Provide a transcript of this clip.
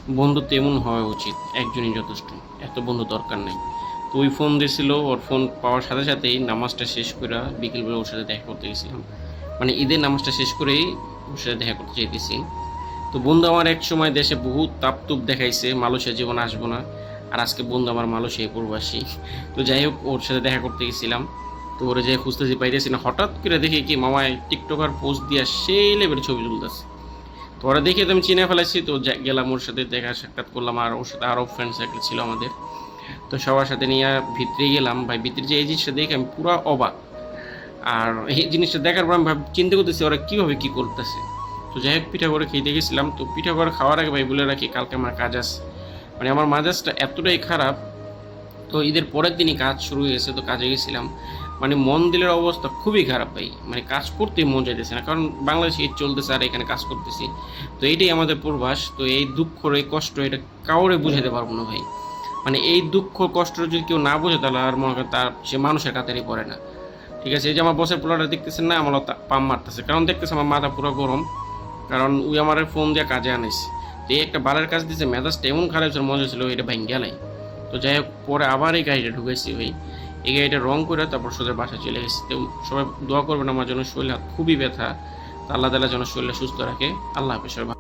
বন্ধু তেমন হওয়া উচিত, একজনই যথেষ্ট, এত বন্ধু দরকার নেই। তো ওই ফোন দিয়েছিল, ওর ফোন পাওয়ার সাথে সাথেই নামাজটা শেষ করে বিকেলবেলা ওর সাথে দেখা করতে গেছিলাম। মানে ঈদের নামাজটা শেষ করেই ওর সাথে দেখা করতে চাইতেছি। তো বন্ধু আমার এক সময় দেশে বহুত তাপতুপ দেখাইছে, মালয়েশিয়া জীবন আসবো না। আর আজকে বন্ধু আমার মালয়েশিয়া প্রবাসী। তো যাই হোক, ওর সাথে দেখা করতে গেছিলাম। তো ওরা যে খুঁজতেছি পাইতেছি না, হঠাৎ করে দেখি কি মামায় টিকটকার পোস্ট দিয়া সেই লেভেলের ছবি তুলতেছে। তো ওরা দেখে তো আমি চিনে ফেলাইছি, তো গেলাম ওর সাথে দেখা সাক্ষাৎ করলাম। আর ওর সাথে আরও ফ্রেন্ড সার্কেল ছিল আমাদের। তো সবার সাথে নিয়ে ভিতরে গেলাম। ভাই ভিতরে যে এই জিনিসটা দেখে আমি পুরো অবাক। আর এই জিনিসটা দেখার পর আমি চিন্তা করতেছি ওরা কীভাবে কী করতেছে। তো যাই হোক, পিঠা করে খেতে গেছিলাম। তো পিঠা করে খাওয়ার আগে ভাই বলে রাখি, কালকে আমার কাজ আছে। মানে আমার মাজাজটা এতটাই খারাপ। তো ঈদের পরের দিনই কাজ শুরু হয়েছে, তো কাজে গেছিলাম। মানে মন দিলের অবস্থা খুবই খারাপ ভাই, মানে কাজ করতেই মন চাইতেছে না, কারণ বাংলাদেশে ঈদ চলতেছে আর এখানে কাজ করতেছি। তো এইটাই আমাদের পূর্বাস। তো এই দুঃখ, এই কষ্ট, এটা কাউরে বুঝাতে পারবো না ভাই। মানে এই দুঃখ কষ্ট যদি কেউ না বোঝে, তাহলে আর মনে করেন তার সে মানুষের কাতারই পড়ে না। ঠিক আছে, এই যে আমার বসের পোলাটা দেখতেছেন না, আমার পাম মারতেছে, কারণ দেখতেছে আমার মাথা পুরো গরম। কারণ ওই আমার ফোন দিয়ে কাজে আনিস। তো এই একটা বালের কাজ দিয়েছে, মেজাজটা এমন খারাপ ছিল, মনে হচ্ছিল এটা ভাঙ গেলাই। তো যাই হোক, পরে আবার এই গাড়িটা ঢুকেছি ভাই। এই গাড়িটা রং করে তারপর সোজা বাসা চলে গেছি। তো সবাই দোয়া করবেন আমার জন্য, শরীর হাত খুবই ব্যথা। তো আল্লাহ তাআলা যেন শরীরটা সুস্থ রাখে। আল্লাহ হাফেজ সবাই।